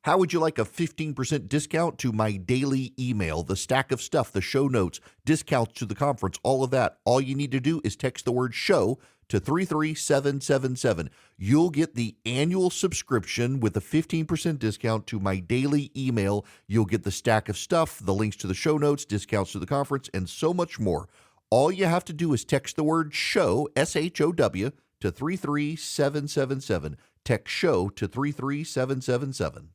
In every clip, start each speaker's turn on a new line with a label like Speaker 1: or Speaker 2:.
Speaker 1: How would you like a 15% discount to my daily email, the stack of stuff, the show notes, discounts to the conference, all of that? All you need to do is text the word show to 33777. You'll get the annual subscription with a 15% discount to my daily email. You'll get the stack of stuff, the links to the show notes, discounts to the conference, and so much more. All you have to do is text the word show, SHOW, to 33777. Text show to 33777.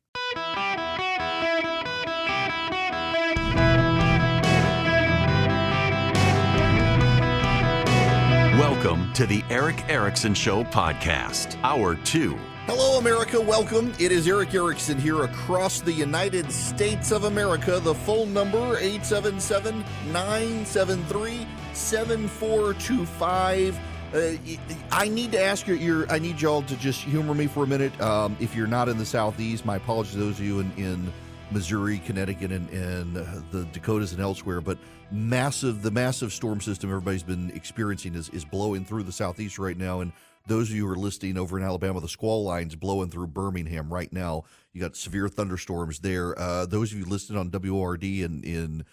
Speaker 2: Welcome to the Eric Erickson Show podcast, Hour 2.
Speaker 1: Hello, America. Welcome. It is Eric Erickson here across the United States of America. The phone number, 877-973-7425. I need to ask you, I need y'all to just humor me for a minute. If you're not in the Southeast, my apologies to those of you in Missouri, Connecticut, and the Dakotas and elsewhere, but the massive storm system everybody's been experiencing is blowing through the Southeast right now. And those of you who are listening over in Alabama, the squall line's blowing through Birmingham right now. You got severe thunderstorms there. Those of you listening on WORD in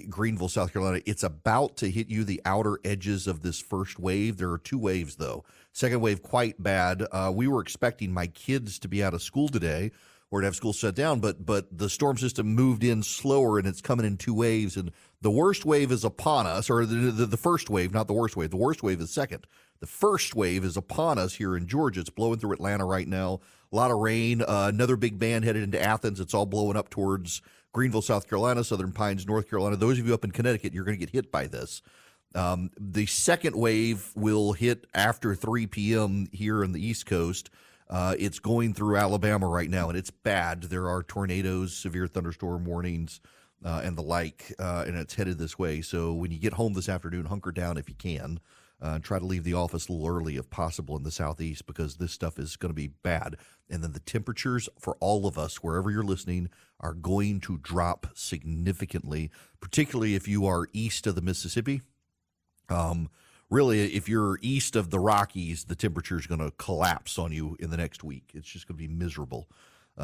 Speaker 1: Greenville, South Carolina, it's about to hit you the outer edges of this first wave. There are two waves, though. Second wave, quite bad. We were expecting my kids to be out of school today or to have school shut down, but the storm system moved in slower, and it's coming in two waves. And the worst wave is upon us, or the first wave, not the worst wave. The worst wave is second. The first wave is upon us here in Georgia. It's blowing through Atlanta right now. A lot of rain. Another big band headed into Athens. It's all blowing up towards Greenville, South Carolina, Southern Pines, North Carolina. Those of you up in Connecticut, you're going to get hit by this. The second wave will hit after 3 p.m. here on the East Coast. It's going through Alabama right now, and it's bad. There are tornadoes, severe thunderstorm warnings, and the like, and it's headed this way. So when you get home this afternoon, hunker down if you can. Try to leave the office a little early if possible in the Southeast, because this stuff is going to be bad. And then the temperatures for all of us, wherever you're listening, are going to drop significantly, particularly if you are east of the Mississippi. Really, if you're east of the Rockies, the temperature is going to collapse on you in the next week. It's just going to be miserable.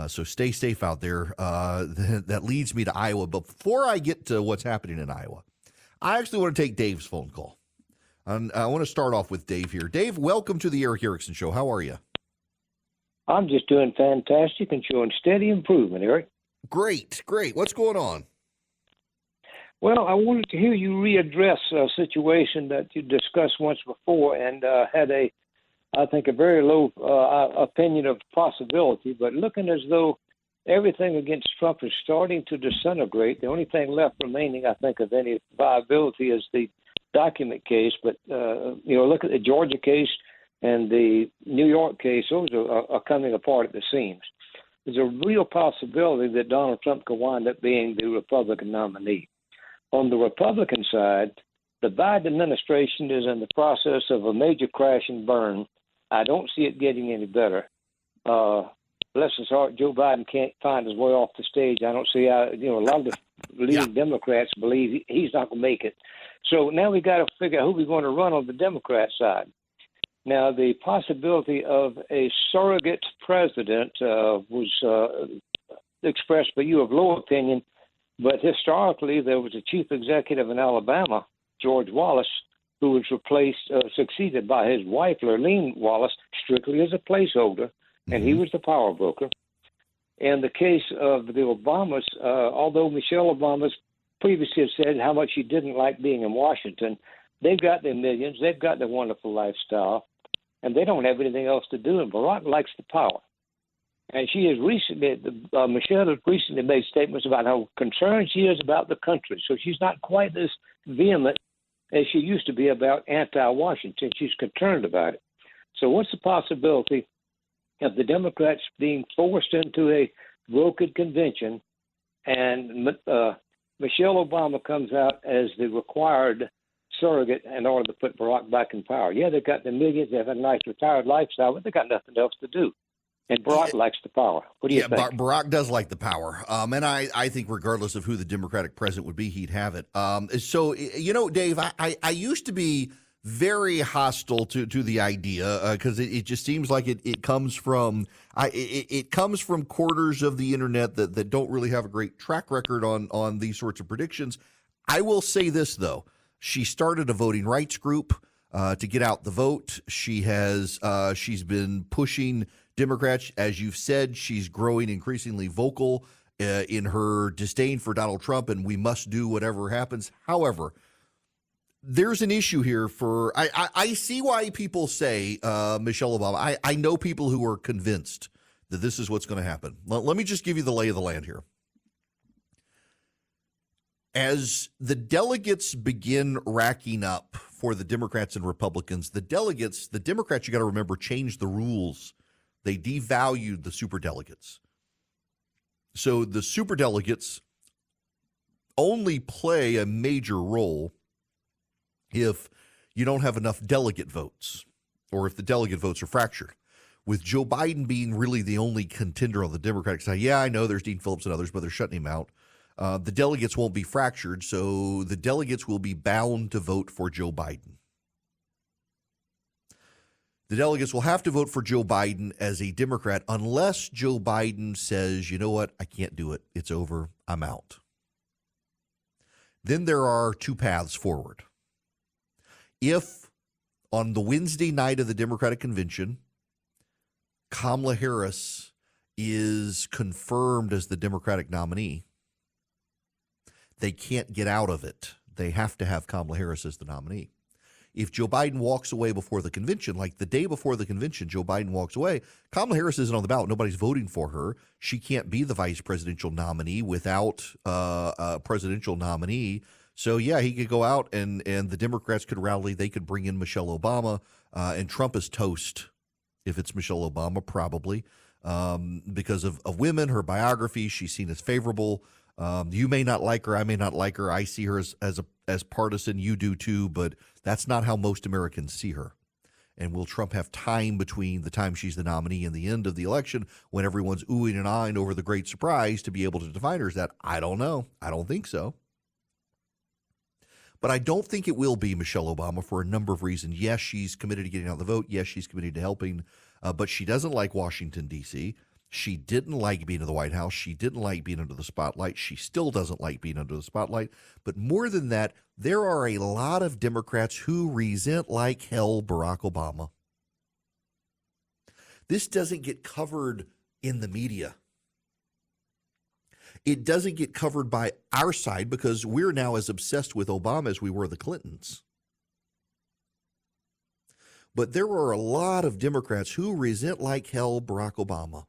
Speaker 1: So stay safe out there. That leads me to Iowa. But before I get to what's happening in Iowa, I actually want to take Dave's phone call. And I want to start off with Dave here. Dave, welcome to the Eric Erickson Show. How are you?
Speaker 3: I'm just doing fantastic and showing steady improvement, Eric.
Speaker 1: Great. What's going on?
Speaker 3: Well, I wanted to hear you readdress a situation that you discussed once before and had I think, a very low opinion of possibility, but looking as though everything against Trump is starting to disintegrate. The only thing left remaining, I think, of any viability is the document case. But, look at the Georgia case and the New York case. Those are coming apart at the seams. There's a real possibility that Donald Trump could wind up being the Republican nominee. On the Republican side, the Biden administration is in the process of a major crash and burn. I don't see it getting any better. Bless his heart, Joe Biden can't find his way off the stage. I don't see how, a lot of the leading Democrats believe he's not going to make it. So now we got to figure out who we're going to run on the Democrat side. Now, the possibility of a surrogate president was expressed by you of low opinion. But historically, there was a chief executive in Alabama, George Wallace, who was succeeded by his wife, Lurleen Wallace, strictly as a placeholder, and he was the power broker. In the case of the Obamas, although Michelle Obama's previously said how much she didn't like being in Washington, they've got their millions, they've got their wonderful lifestyle, and they don't have anything else to do, and Barack likes the power. And she has Michelle has recently made statements about how concerned she is about the country. So she's not quite as vehement as she used to be about anti-Washington. She's concerned about it. So what's the possibility of the Democrats being forced into a brokered convention and Michelle Obama comes out as the required surrogate in order to put Barack back in power? Yeah, they've got the millions, they have a nice retired lifestyle, but they've got nothing else to do. And Barack likes the power. What do you think?
Speaker 1: Barack does like the power. And I think regardless of who the Democratic president would be, he'd have it. So, Dave, I used to be very hostile to the idea because it just seems like it comes from it comes from quarters of the internet that don't really have a great track record on these sorts of predictions. I will say this though, she started a voting rights group to get out the vote. She's been pushing Democrats, as you've said. She's growing increasingly vocal in her disdain for Donald Trump, and we must do whatever happens. However, there's an issue here for I see why people say Michelle Obama. I know people who are convinced that this is what's going to happen. Let me just give you the lay of the land here. As the delegates begin racking up for the Democrats and Republicans, the Democrats, you got to remember, changed the rules. They devalued the superdelegates. So the superdelegates only play a major role if you don't have enough delegate votes or if the delegate votes are fractured. With Joe Biden being really the only contender on the Democratic side, yeah, I know there's Dean Phillips and others, but they're shutting him out. The delegates won't be fractured, so the delegates will be bound to vote for Joe Biden. The delegates will have to vote for Joe Biden as a Democrat unless Joe Biden says, you know what, I can't do it. It's over. I'm out. Then there are two paths forward. If on the Wednesday night of the Democratic convention, Kamala Harris is confirmed as the Democratic nominee, they can't get out of it. They have to have Kamala Harris as the nominee. If Joe Biden walks away before the convention, like the day before the convention, Joe Biden walks away, Kamala Harris isn't on the ballot. Nobody's voting for her. She can't be the vice presidential nominee without a presidential nominee. So, yeah, he could go out and the Democrats could rally. They could bring in Michelle Obama, and Trump is toast if it's Michelle Obama, probably, because of women, her biography. She's seen as favorable. You may not like her. I may not like her. I see her as partisan. You do too, but that's not how most Americans see her. And will Trump have time between the time she's the nominee and the end of the election when everyone's oohing and ahhing over the great surprise to be able to define her as that? I don't know. I don't think so. But I don't think it will be Michelle Obama for a number of reasons. Yes, she's committed to getting out the vote. Yes, she's committed to helping. But she doesn't like Washington, D.C. She didn't like being in the White House. She didn't like being under the spotlight. She still doesn't like being under the spotlight. But more than that, there are a lot of Democrats who resent like hell Barack Obama. This doesn't get covered in the media. It doesn't get covered by our side because we're now as obsessed with Obama as we were the Clintons. But there are a lot of Democrats who resent like hell Barack Obama.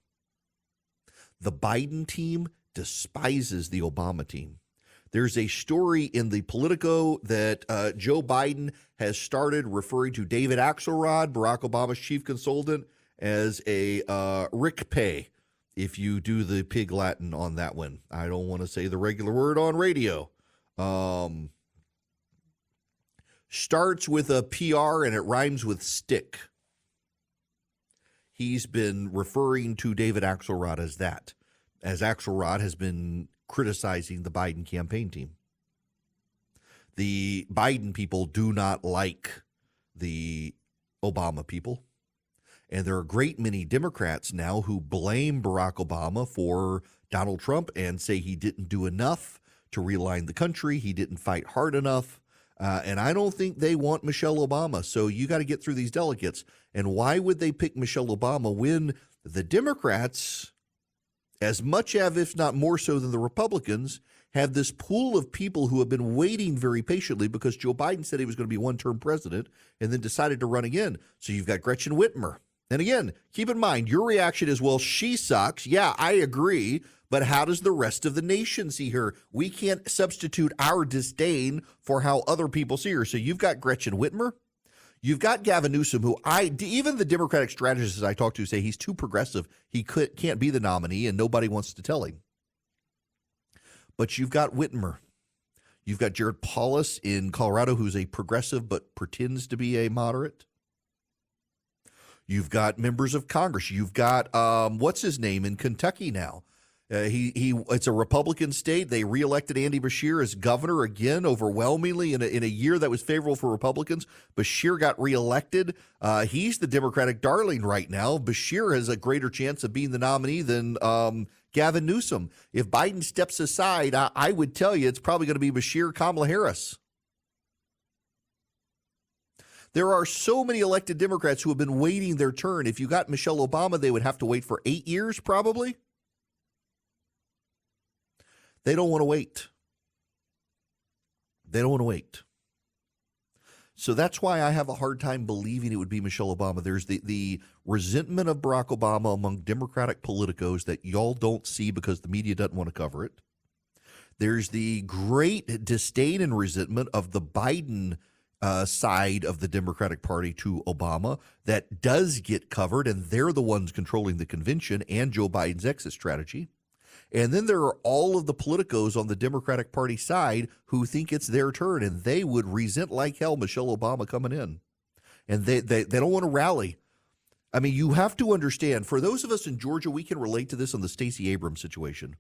Speaker 1: The Biden team despises the Obama team. There's a story in the Politico that Joe Biden has started referring to David Axelrod, Barack Obama's chief consultant, as a Rick Pay, if you do the pig Latin on that one. I don't want to say the regular word on radio. Starts with a PR and it rhymes with stick. He's been referring to David Axelrod as that, as Axelrod has been criticizing the Biden campaign team. The Biden people do not like the Obama people. And there are a great many Democrats now who blame Barack Obama for Donald Trump and say he didn't do enough to realign the country. He didn't fight hard enough. And I don't think they want Michelle Obama. So you got to get through these delegates. And why would they pick Michelle Obama when the Democrats, as much as, if not more so than the Republicans, have this pool of people who have been waiting very patiently because Joe Biden said he was going to be one-term president and then decided to run again. So you've got Gretchen Whitmer. And again, keep in mind, your reaction is, well, she sucks. Yeah, I agree. But how does the rest of the nation see her? We can't substitute our disdain for how other people see her. So you've got Gretchen Whitmer. You've got Gavin Newsom, who even the Democratic strategists I talk to say he's too progressive. He can't be the nominee, and nobody wants to tell him. But you've got Whitmer. You've got Jared Polis in Colorado, who's a progressive but pretends to be a moderate. You've got members of Congress. You've got, what's his name in Kentucky now? It's a Republican state. They reelected Andy Beshear as governor again, overwhelmingly in a year that was favorable for Republicans. Beshear got reelected. He's the Democratic darling right now. Beshear has a greater chance of being the nominee than Gavin Newsom. If Biden steps aside, I would tell you it's probably going to be Beshear, Kamala Harris. There are so many elected Democrats who have been waiting their turn. If you got Michelle Obama, they would have to wait for 8 years probably. They don't want to wait. They don't want to wait. So that's why I have a hard time believing it would be Michelle Obama. There's the resentment of Barack Obama among Democratic politicos that y'all don't see because the media doesn't want to cover it. There's the great disdain and resentment of the Biden side of the Democratic Party to Obama that does get covered, and they're the ones controlling the convention and Joe Biden's exit strategy. And then there are all of the politicos on the Democratic Party side who think it's their turn, and they would resent like hell Michelle Obama coming in. And they don't want to rally. I mean, you have to understand, for those of us in Georgia, we can relate to this on the Stacey Abrams situation.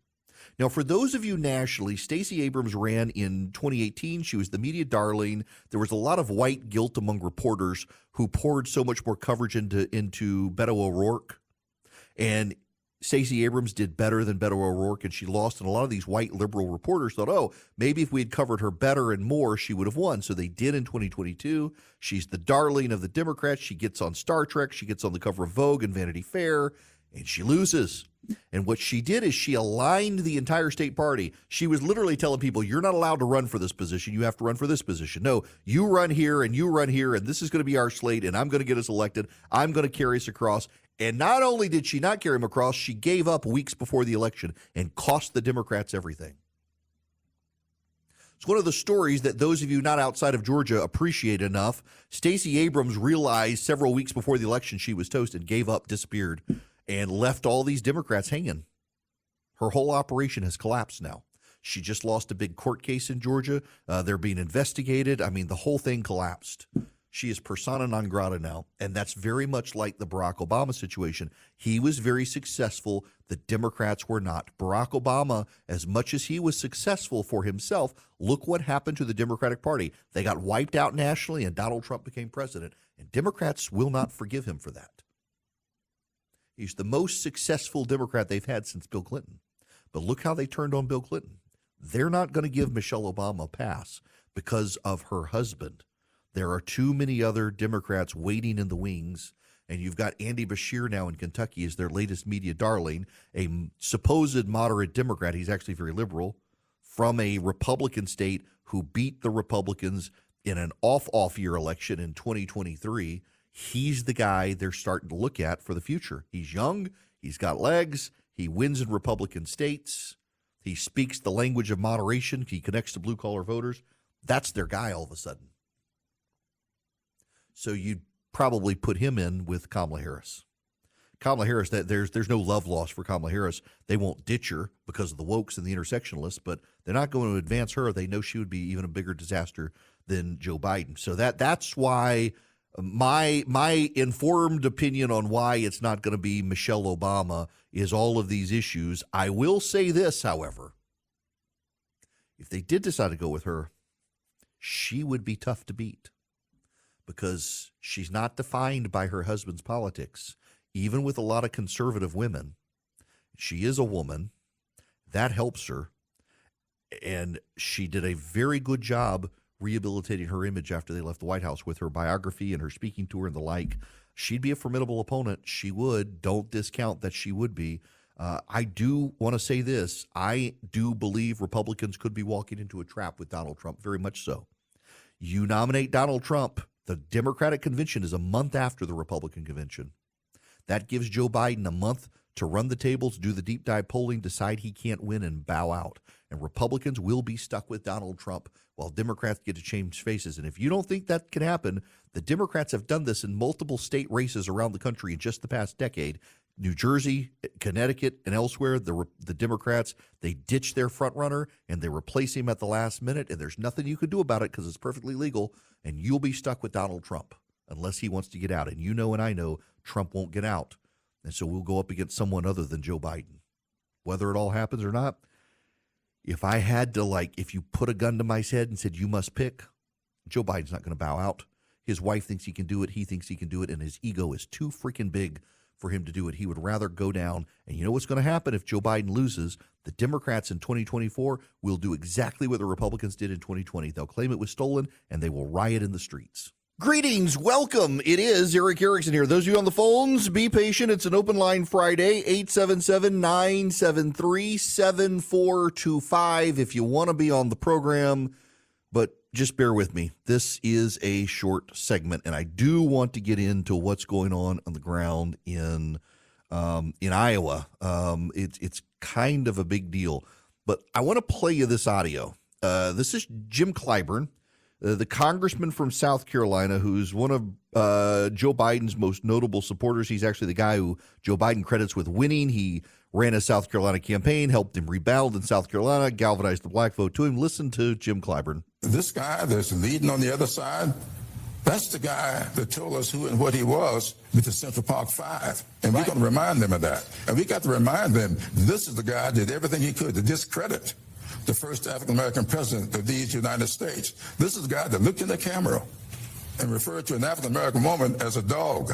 Speaker 1: Now, for those of you nationally, Stacey Abrams ran in 2018. She was the media darling. There was a lot of white guilt among reporters who poured so much more coverage into Beto O'Rourke. And Stacey Abrams did better than Beto O'Rourke, and she lost. And a lot of these white liberal reporters thought, oh, maybe if we had covered her better and more, she would have won. So they did in 2022. She's the darling of the Democrats. She gets on Star Trek. She gets on the cover of Vogue and Vanity Fair, and she loses. And what she did is she aligned the entire state party. She was literally telling people, you're not allowed to run for this position. You have to run for this position. No, you run here, and this is going to be our slate, and I'm going to get us elected. I'm going to carry us across. And not only did she not carry him across, she gave up weeks before the election and cost the Democrats everything. It's one of the stories that those of you not outside of Georgia appreciate enough. Stacey Abrams realized several weeks before the election she was toast and gave up, disappeared, and left all these Democrats hanging. Her whole operation has collapsed now. She just lost a big court case in Georgia. They're being investigated. I mean, the whole thing collapsed. She is persona non grata now, and that's very much like the Barack Obama situation. He was very successful. The Democrats were not. Barack Obama, as much as he was successful for himself, look what happened to the Democratic Party. They got wiped out nationally, and Donald Trump became president, and Democrats will not forgive him for that. He's the most successful Democrat they've had since Bill Clinton. But look how they turned on Bill Clinton. They're not going to give Michelle Obama a pass because of her husband. There are too many other Democrats waiting in the wings, and you've got Andy Beshear now in Kentucky as their latest media darling, a supposed moderate Democrat. He's actually very liberal, from a Republican state who beat the Republicans in an off year election in 2023. He's the guy they're starting to look at for the future. He's young. He's got legs. He wins in Republican states. He speaks the language of moderation. He connects to blue-collar voters. That's their guy all of a sudden. So you'd probably put him in with Kamala Harris. Kamala Harris, there's no love lost for Kamala Harris. They won't ditch her because of the wokes and the intersectionalists, but they're not going to advance her. They know she would be even a bigger disaster than Joe Biden. So that's why my informed opinion on why it's not going to be Michelle Obama is all of these issues. I will say this, however. If they did decide to go with her, she would be tough to beat because she's not defined by her husband's politics. Even with a lot of conservative women, she is a woman. That helps her. And she did a very good job rehabilitating her image after they left the White House with her biography and her speaking tour and the like. She'd be a formidable opponent. She would. Don't discount that she would be. I do want to say this. I do believe Republicans could be walking into a trap with Donald Trump, very much so. You nominate Donald Trump, the Democratic convention is a month after the Republican convention. That gives Joe Biden a month to run the tables, do the deep dive polling, decide he can't win, and bow out. And Republicans will be stuck with Donald Trump while Democrats get to change faces. And if you don't think that can happen, the Democrats have done this in multiple state races around the country in just the past decade. New Jersey, Connecticut, and elsewhere, the Democrats, they ditch their front runner and they replace him at the last minute, and there's nothing you can do about it because it's perfectly legal, and you'll be stuck with Donald Trump unless he wants to get out. And you know and I know Trump won't get out. And so we'll go up against someone other than Joe Biden. whether it all happens or not. If I had to, if you put a gun to my head and said, you must pick, Joe Biden's not going to bow out. His wife thinks he can do it. He thinks he can do it. And his ego is too freaking big for him to do it. He would rather go down. And you know what's going to happen if Joe Biden loses? The Democrats in 2024 will do exactly what the Republicans did in 2020. They'll claim it was stolen, and they will riot in the streets. Greetings. Welcome. It is Eric Erickson here. Those of you on the phones, be patient. It's an open line Friday, 877-973-7425 if you want to be on the program. But just bear with me. This is a short segment, and I do want to get into what's going on the ground in Iowa. It's kind of a big deal, but I want to play you this audio. This is Jim Clyburn, the congressman from South Carolina, who's one of Joe Biden's most notable supporters. He's actually the guy who Joe Biden credits with winning. He ran a South Carolina campaign, helped him rebound in South Carolina, galvanized the black vote to him. Listen to Jim Clyburn.
Speaker 4: This guy that's leading on the other side, that's the guy that told us who and what he was with the Central Park Five. And we're going to remind them of that. And we got to remind them this is the guy that did everything he could to discredit the first African-American president of these United States. This is the guy that looked in the camera and referred to an African-American woman as a dog.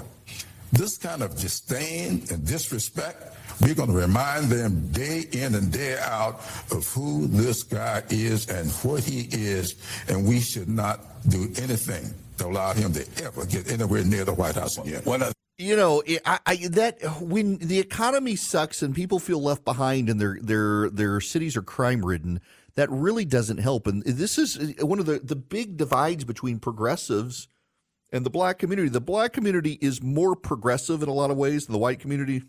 Speaker 4: This kind of disdain and disrespect, we're going to remind them day in and day out of who this guy is and what he is, and we should not do anything to allow him to ever get anywhere near the White House again.
Speaker 1: You know, that when the economy sucks and people feel left behind and their cities are crime-ridden, that really doesn't help. And this is one of the big divides between progressives and the black community. The black community is more progressive in a lot of ways than the white community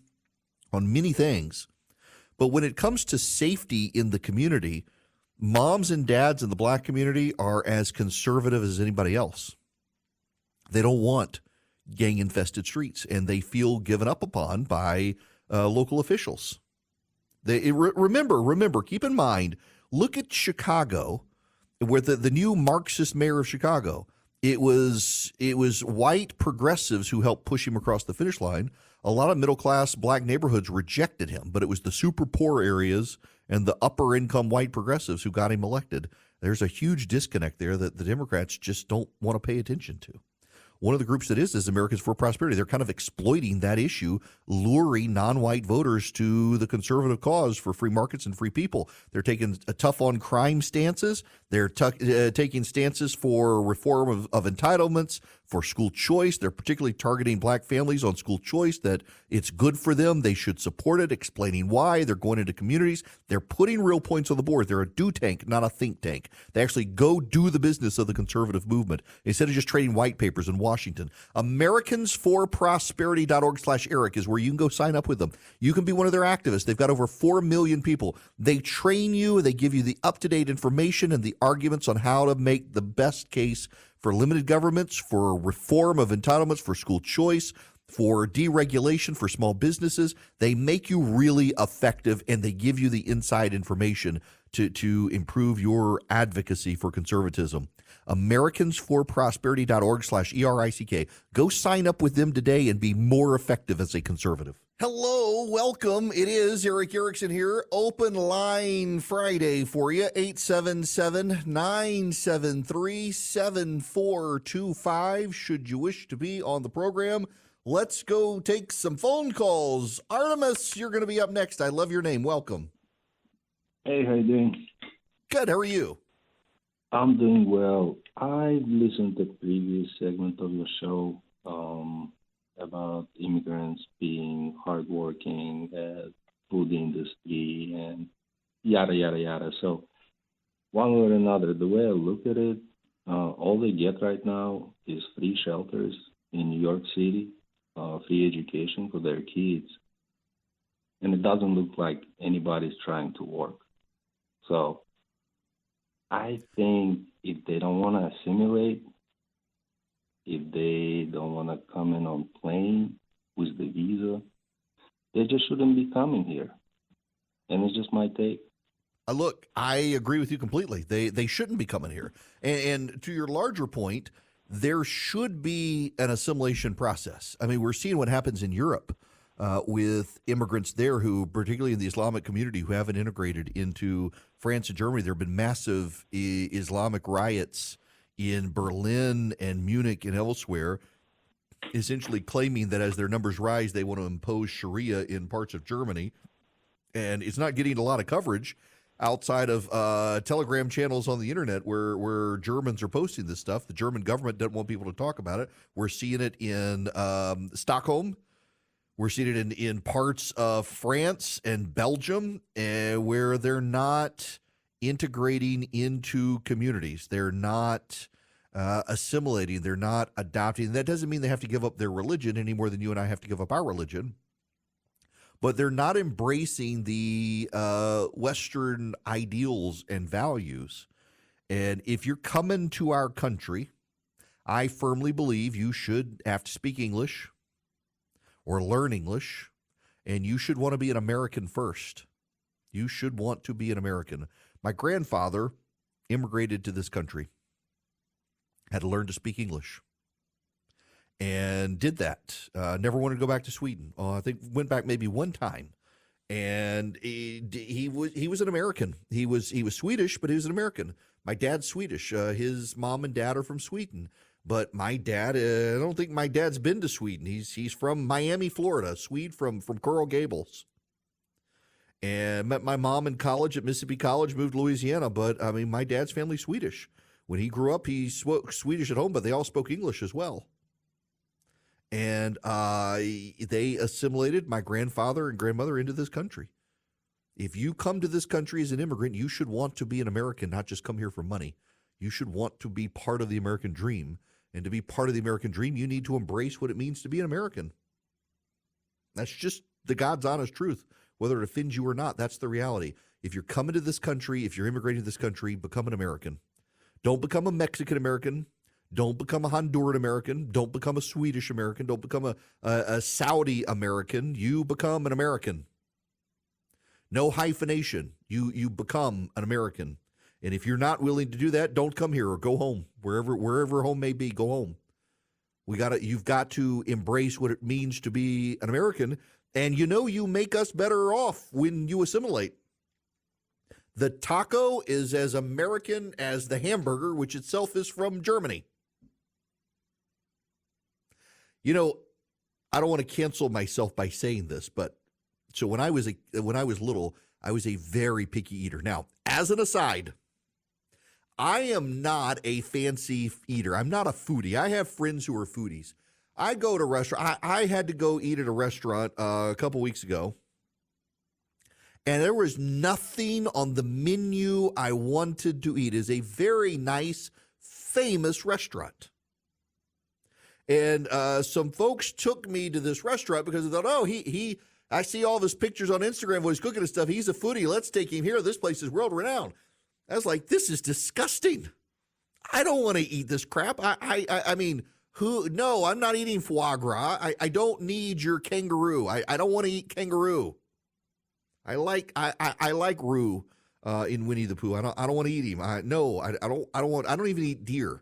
Speaker 1: on many things. But when it comes to safety in the community, moms and dads in the black community are as conservative as anybody else. They don't want gang-infested streets, and they feel given up upon by local officials. Remember, keep in mind, look at Chicago, where the new Marxist mayor of Chicago, it was white progressives who helped push him across the finish line. A lot of middle-class black neighborhoods rejected him, but it was the super poor areas and the upper-income white progressives who got him elected. There's a huge disconnect there that the Democrats just don't want to pay attention to. One of the groups that is Americans for Prosperity. They're kind of exploiting that issue, luring non-white voters to the conservative cause for free markets and free people. They're taking tough on crime stances. They're taking stances for reform of entitlements, for school choice. They're particularly targeting black families on school choice, that it's good for them. They should support it, explaining why. They're going into communities. They're putting real points on the board. They're a do tank, not a think tank. They actually go do the business of the conservative movement instead of just trading white papers in Washington. Americansforprosperity.org/Eric is where you can go sign up with them. You can be one of their activists. They've got over 4 million people. They train you. They give you the up-to-date information and the arguments on how to make the best case for limited governments, for reform of entitlements, for school choice, for deregulation, for small businesses. They make you really effective, and they give you the inside information to improve your advocacy for conservatism. Americansforprosperity.org/ERICK. Go sign up with them today and be more effective as a conservative. Hello, welcome. It is Eric Erickson here. Open line Friday for you, 877-973-7425. Should you wish to be on the program, let's go take some phone calls. Artemis, you're going to be up next. I love your name. Welcome.
Speaker 5: Hey, how you doing?
Speaker 1: Good. How are you?
Speaker 5: I'm doing well. I listened to the previous segment of your show about immigrants being hardworking at food industry and yada, yada, yada. So one way or another, the way I look at it, all they get right now is free shelters in New York City, free education for their kids. And it doesn't look like anybody's trying to work. So I think if they don't want to assimilate, if they don't want to come in on plane with the visa, they just shouldn't be coming here. And it's just my take.
Speaker 1: Look, I agree with you completely. They shouldn't be coming here. And to your larger point, there should be an assimilation process. I mean, we're seeing what happens in Europe. with immigrants there who, particularly in the Islamic community, who haven't integrated into France and Germany. There have been massive Islamic riots in Berlin and Munich and elsewhere, essentially claiming that as their numbers rise, they want to impose Sharia in parts of Germany. And it's not getting a lot of coverage outside of Telegram channels on the internet where Germans are posting this stuff. The German government doesn't want people to talk about it. We're seeing it in Stockholm. We're seeing it in parts of France and Belgium where they're not integrating into communities. They're not assimilating. They're not adopting. That doesn't mean they have to give up their religion any more than you and I have to give up our religion. But they're not embracing the Western ideals and values. And if you're coming to our country, I firmly believe you should have to speak English or learn English, and you should want to be an American first. You should want to be an American. My grandfather immigrated to this country, had to learn to speak English, and did that. Never wanted to go back to Sweden. I think went back maybe one time, and he was an American. He was Swedish, but he was an American. My dad's Swedish. His mom and dad are from Sweden. But my dad, I don't think my dad's been to Sweden. He's from Miami, Florida, Swede from Coral Gables. And met my mom in college at Mississippi College, moved to Louisiana. But, I mean, my dad's family's Swedish. When he grew up, he spoke Swedish at home, but they all spoke English as well. And they assimilated my grandfather and grandmother into this country. If you come to this country as an immigrant, you should want to be an American, not just come here for money. You should want to be part of the American dream. And to be part of the American dream, you need to embrace what it means to be an American. That's just the God's honest truth. Whether it offends you or not, that's the reality. If you're coming to this country, if you're immigrating to this country, become an American. Don't become a Mexican American. Don't become a Honduran American. Don't become a Swedish American. Don't become a Saudi American. You become an American. No hyphenation. You become an American. And if you're not willing to do that, don't come here or go home. Wherever home may be, go home. You've got to embrace what it means to be an American. And you make us better off when you assimilate. The taco is as American as the hamburger, which itself is from Germany. I don't want to cancel myself by saying this, but so when I was little, I was a very picky eater. Now, as an aside, I am not a fancy eater. I'm not a foodie. I have friends who are foodies. I go to restaurant. I had to go eat at a restaurant a couple weeks ago, and there was nothing on the menu I wanted to eat. It's a very nice, famous restaurant. And some folks took me to this restaurant because they thought, I see all of his pictures on Instagram when he's cooking and stuff. He's a foodie. Let's take him here. This place is world renowned. I was like, this is disgusting. I don't want to eat this crap. I mean, no, I'm not eating foie gras. I don't need your kangaroo. I don't want to eat kangaroo. I like roux in Winnie the Pooh. I don't want to eat him. I don't even eat deer.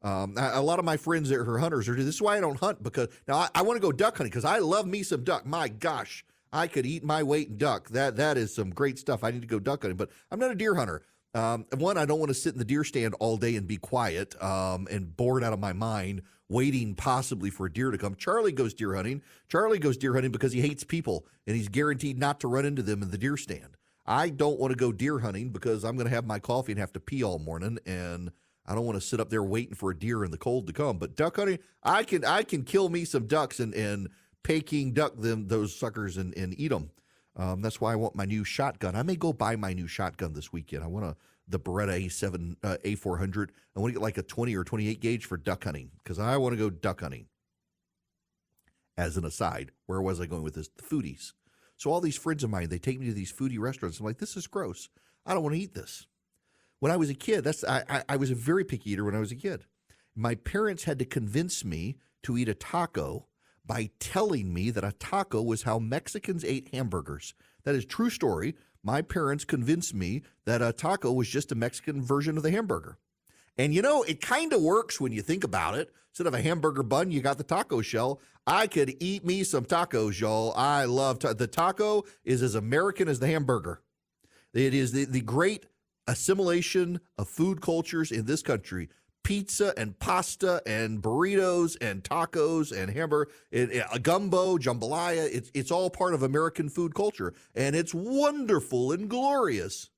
Speaker 1: A lot of my friends that are hunters this is why I don't hunt, because now I want to go duck hunting because I love me some duck. My gosh, I could eat my weight in duck. That is some great stuff. I need to go duck hunting, but I'm not a deer hunter. One, I don't want to sit in the deer stand all day and be quiet and bored out of my mind, waiting possibly for a deer to come. Charlie goes deer hunting. Charlie goes deer hunting because he hates people, and he's guaranteed not to run into them in the deer stand. I don't want to go deer hunting because I'm going to have my coffee and have to pee all morning, and I don't want to sit up there waiting for a deer in the cold to come. But duck hunting, I can kill me some ducks and Peking duck those suckers and eat them. That's why I want my new shotgun. I may go buy my new shotgun this weekend. I want the Beretta A400. I want to get like a 20 or 28 gauge for duck hunting because I want to go duck hunting. As an aside, where was I going with this? The foodies. So all these friends of mine, they take me to these foodie restaurants. I'm like, this is gross. I don't want to eat this. When I was a kid, I was a very picky eater when I was a kid. My parents had to convince me to eat a taco by telling me that a taco was how Mexicans ate hamburgers. That is a true story. My parents convinced me that a taco was just a Mexican version of the hamburger. And, it kind of works when you think about it. Instead of a hamburger bun, you got the taco shell. I could eat me some tacos, y'all. I love the taco is as American as the hamburger. It is the great assimilation of food cultures in this country. Pizza and pasta and burritos and tacos and hamburger, gumbo, jambalaya. It's all part of American food culture, and it's wonderful and glorious.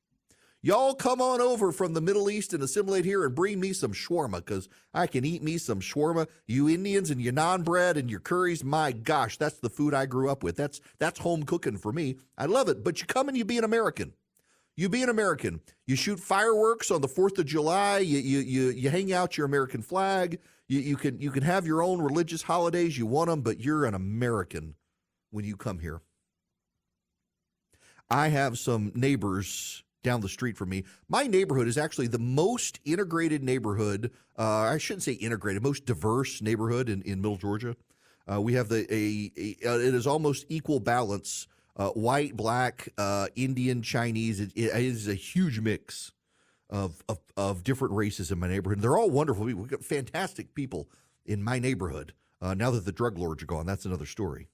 Speaker 1: Y'all come on over from the Middle East and assimilate here and bring me some shawarma, because I can eat me some shawarma. You Indians and your naan bread and your curries, my gosh, that's the food I grew up with. That's home cooking for me. I love it. But you come and you be an American. You be an American. You shoot fireworks on the 4th of July. You hang out your American flag. You can have your own religious holidays. You want them, but you're an American when you come here. I have some neighbors down the street from me. My neighborhood is actually the most integrated neighborhood. I shouldn't say integrated, most diverse neighborhood in Middle Georgia. We have it is almost equal balance. White, black, Indian, Chinese. It is a huge mix of different races in my neighborhood. They're all wonderful people. We've got fantastic people in my neighborhood. Now that the drug lords are gone, that's another story.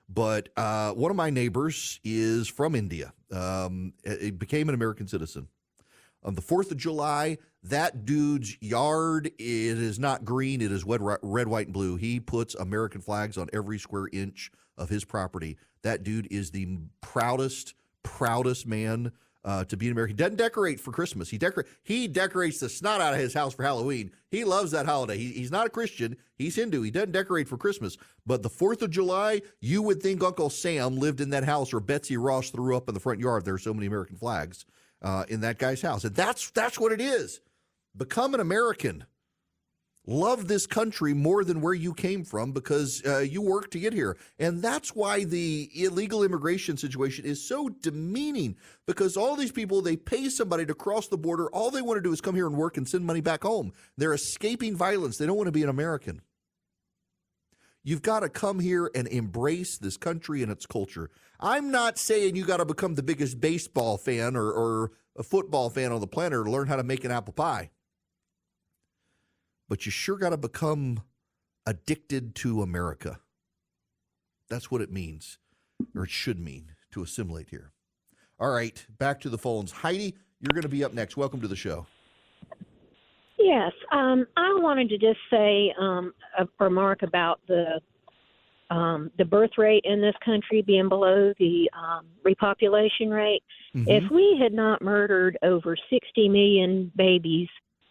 Speaker 1: But one of my neighbors is from India. He became an American citizen. On the 4th of July, that dude's yard, it is not green. It is red, white, and blue. He puts American flags on every square inch of his property. That dude is the proudest man to be an American. He doesn't decorate for Christmas. He decorates the snot out of his house for Halloween. He loves that holiday. He's not a Christian. He's Hindu. He doesn't decorate for Christmas. But the 4th of July, you would think Uncle Sam lived in that house, or Betsy Ross threw up in the front yard. There are so many American flags in that guy's house. And that's what it is. Become an American. Love this country more than where you came from, because you worked to get here. And that's why the illegal immigration situation is so demeaning, because all these people, they pay somebody to cross the border. All they want to do is come here and work and send money back home. They're escaping violence. They don't want to be an American. You've got to come here and embrace this country and its culture. I'm not saying you got to become the biggest baseball fan or a football fan on the planet to learn how to make an apple pie. But you sure got to become addicted to America. That's what it means, or it should mean, to assimilate here. All right, back to the phones. Heidi, you're going to be up next. Welcome to the show.
Speaker 6: Yes, I wanted to just say a remark about the birth rate in this country being below the repopulation rate. Mm-hmm. If we had not murdered over 60 million babies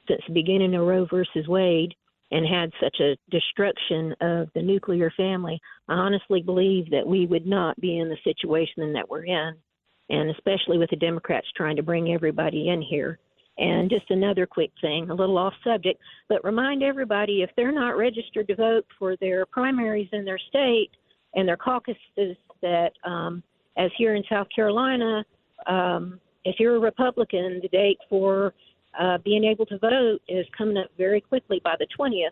Speaker 6: since the beginning of Roe versus Wade and had such a destruction of the nuclear family, I honestly believe that we would not be in the situation that we're in, and especially with the Democrats trying to bring everybody in here. And just another quick thing, a little off subject, but remind everybody, if they're not registered to vote for their primaries in their state and their caucuses, that as here in South Carolina, if you're a Republican, the date for being able to vote is coming up very quickly by the 20th.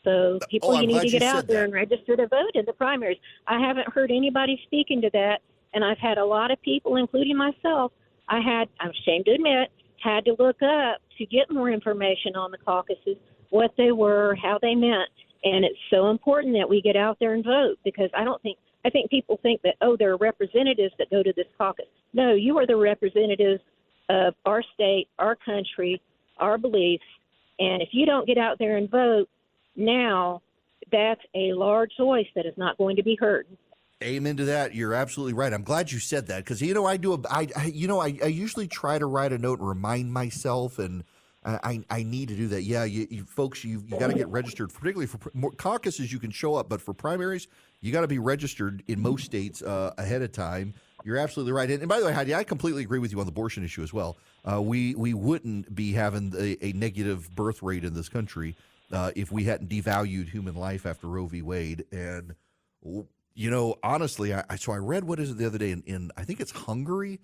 Speaker 6: So people, you need to get out there and register to vote in the primaries. I haven't heard anybody speaking to that, and I've had a lot of people, including myself, I'm ashamed to admit, had to look up to get more information on the caucuses, what they were, how they meant. And it's so important that we get out there and vote, because I think people think that, there are representatives that go to this caucus. No, you are the representatives of our state, our country, our beliefs. And if you don't get out there and vote now, that's a large voice that is not going to be heard.
Speaker 1: Amen to that. You're absolutely right. I'm glad you said that, because I usually try to write a note and remind myself, and I need to do that. Yeah, you folks, you got to get registered, particularly for more caucuses. You can show up, but for primaries, you got to be registered in most states ahead of time. You're absolutely right. And by the way, Heidi, I completely agree with you on the abortion issue as well. We wouldn't be having a negative birth rate in this country if we hadn't devalued human life after Roe v. Wade. And honestly, I read, what is it the other day in I think it's Hungary.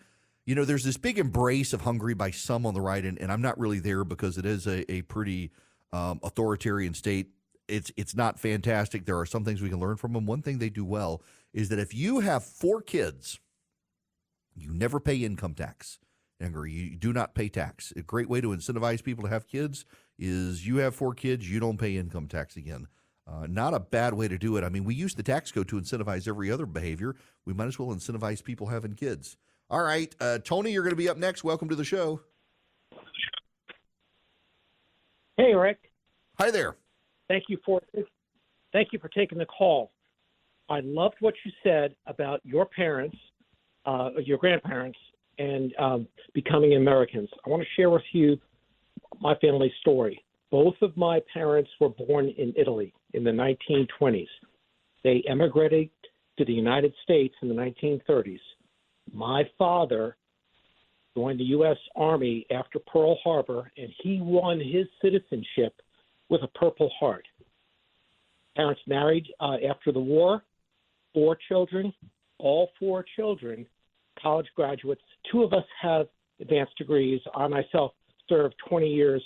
Speaker 1: There's this big embrace of Hungary by some on the right, and I'm not really there because it is a pretty authoritarian state. It's not fantastic. There are some things we can learn from them. One thing they do well is that if you have 4 kids, you never pay income tax. younger. You do not pay tax. A great way to incentivize people to have kids is you have 4 kids, you don't pay income tax again. Not a bad way to do it. I mean, we use the tax code to incentivize every other behavior. We might as well incentivize people having kids. All right, Tony, you're going to be up next. Welcome to the show.
Speaker 7: Hey, Rick.
Speaker 1: Hi there.
Speaker 7: Thank you for taking the call. I loved what you said about your parents, your grandparents, and becoming Americans. I want to share with you my family story. Both of my parents were born in Italy in the 1920s. They emigrated to the United States in the 1930s. My father joined the U.S. Army after Pearl Harbor, and he won his citizenship with a Purple Heart. Parents married after the war, 4 children, all 4 children, college graduates. 2 of us have advanced degrees. I myself served 20 years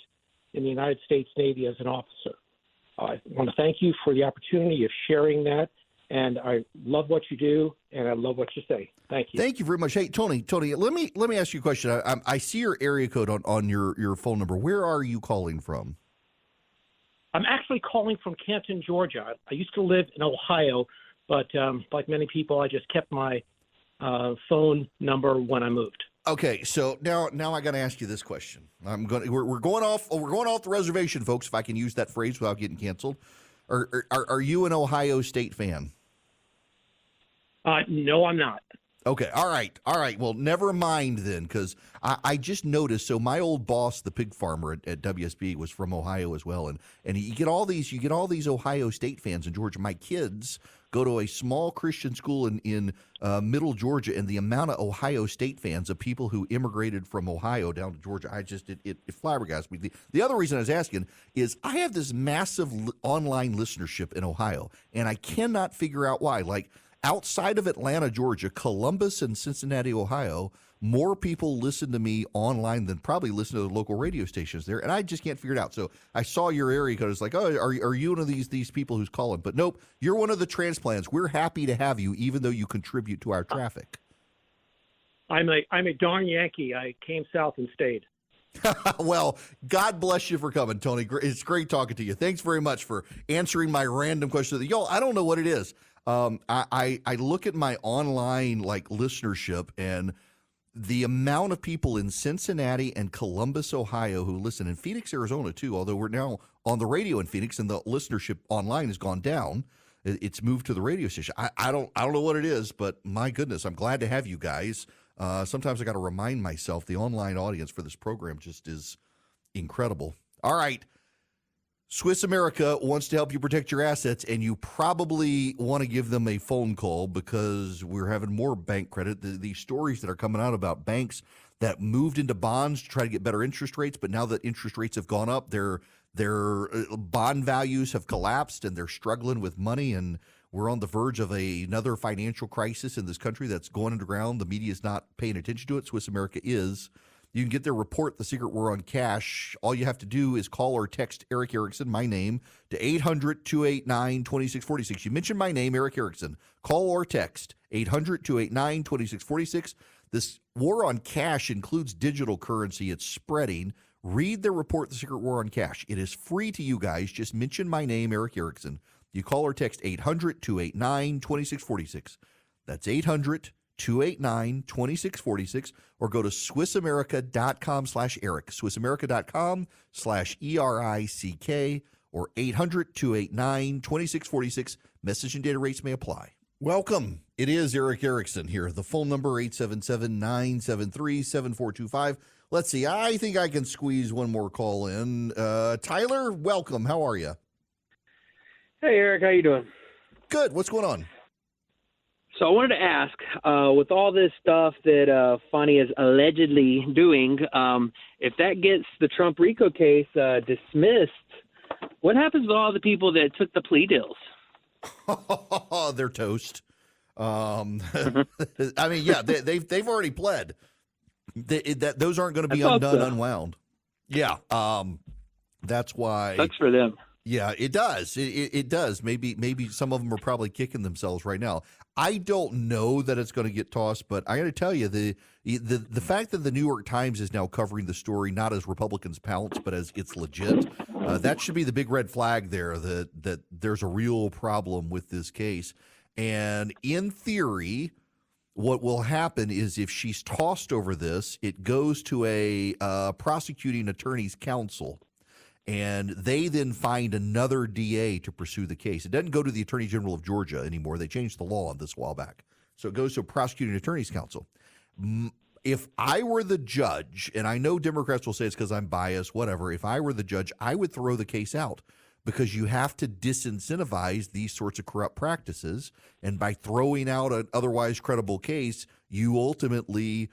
Speaker 7: in the United States Navy as an officer. I want to thank you for the opportunity of sharing that, and I love what you do, and I love what you say. Thank you.
Speaker 1: Thank you very much. Hey, Tony, let me ask you a question. I see your area code on your phone number. Where are you calling from?
Speaker 7: I'm actually calling from Canton, Georgia. I used to live in Ohio, but like many people, I just kept my phone number when I moved.
Speaker 1: Okay, so now I got to ask you this question. We're going off the reservation, folks. If I can use that phrase without getting canceled, are you an Ohio State fan?
Speaker 7: No, I'm not.
Speaker 1: Okay, all right. Well, never mind then, because I just noticed. So my old boss, the pig farmer at WSB, was from Ohio as well, and you get all these Ohio State fans in Georgia. My kids go to a small Christian school in middle Georgia, and the amount of Ohio State fans of people who immigrated from Ohio down to Georgia, it flabbergasted me. The other reason I was asking is I have this massive online listenership in Ohio, and I cannot figure out why. Like, outside of Atlanta, Georgia, Columbus, and Cincinnati, Ohio, more people listen to me online than probably listen to the local radio stations there, and I just can't figure it out. So I saw your area code. It's like, oh, are you one of these people who's calling? But nope, you're one of the transplants. We're happy to have you, even though you contribute to our traffic.
Speaker 7: I'm a darn Yankee. I came south and stayed.
Speaker 1: Well, God bless you for coming, Tony. It's great talking to you. Thanks very much for answering my random question. Y'all, I don't know what it is. I look at my online listenership, and the amount of people in Cincinnati and Columbus, Ohio, who listen, in Phoenix, Arizona too, although we're now on the radio in Phoenix and the listenership online has gone down. It's moved to the radio station. I don't know what it is, but my goodness, I'm glad to have you guys. Sometimes I got to remind myself the online audience for this program just is incredible. All right. Swiss America wants to help you protect your assets, and you probably want to give them a phone call because we're having more bank credit. These stories that are coming out about banks that moved into bonds to try to get better interest rates, but now that interest rates have gone up, their bond values have collapsed, and they're struggling with money, and we're on the verge of another financial crisis in this country that's going underground. The media is not paying attention to it. Swiss America is. You can get their report, The Secret War on Cash. All you have to do is call or text Eric Erickson, my name, to 800-289-2646. You mentioned my name, Eric Erickson. Call or text 800-289-2646. This war on cash includes digital currency. It's spreading. Read the report, The Secret War on Cash. It is free to you guys. Just mention my name, Eric Erickson. You call or text 800-289-2646. That's 800-289-2646, or go to SwissAmerica.com/Eric, SwissAmerica.com/ERICK, or 800-289-2646. Message and data rates may apply. Welcome. It is Eric Erickson here. The phone number, 877-973-7425. Let's see. I think I can squeeze one more call in. Tyler, welcome. How are you?
Speaker 8: Hey, Eric. How you doing?
Speaker 1: Good. What's going on?
Speaker 8: So I wanted to ask, with all this stuff that Fonny is allegedly doing, if that gets the Trump RICO case dismissed, what happens to all the people that took the plea deals?
Speaker 1: They're toast. I mean, yeah, they've already pled. Those aren't going to be undone, unwound. Yeah, that's why.
Speaker 8: Sucks for them.
Speaker 1: Yeah, it does. It does. Maybe some of them are probably kicking themselves right now. I don't know that it's going to get tossed, but I got to tell you the fact that the New York Times is now covering the story not as Republicans pounce, but as it's legit. That should be the big red flag there. That there's a real problem with this case, and in theory, what will happen is if she's tossed over this, it goes to a prosecuting attorney's counsel. And they then find another DA to pursue the case. It doesn't go to the Attorney General of Georgia anymore. They changed the law on this a while back. So it goes to a prosecuting attorney's counsel. If I were the judge, and I know Democrats will say it's because I'm biased, whatever. If I were the judge, I would throw the case out because you have to disincentivize these sorts of corrupt practices. And by throwing out an otherwise credible case, you ultimately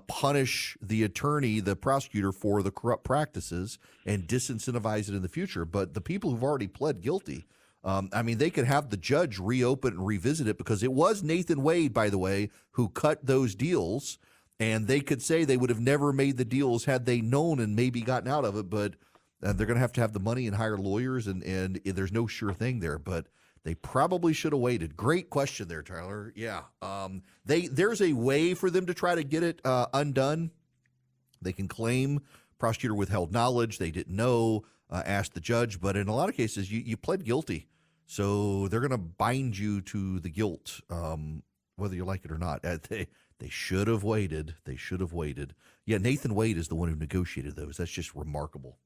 Speaker 1: punish the attorney, the prosecutor, for the corrupt practices and disincentivize it in the future. But the people who've already pled guilty, they could have the judge reopen and revisit it because it was Nathan Wade, by the way, who cut those deals. And they could say they would have never made the deals had they known and maybe gotten out of it. But they're going to have the money and hire lawyers, and there's no sure thing there. But they probably should have waited. Great question there, Tyler. Yeah. There's a way for them to try to get it undone. They can claim prosecutor withheld knowledge. They didn't know, ask the judge. But in a lot of cases, you pled guilty. So they're going to bind you to the guilt, whether you like it or not. They should have waited. They should have waited. Yeah, Nathan Wade is the one who negotiated those. That's just remarkable.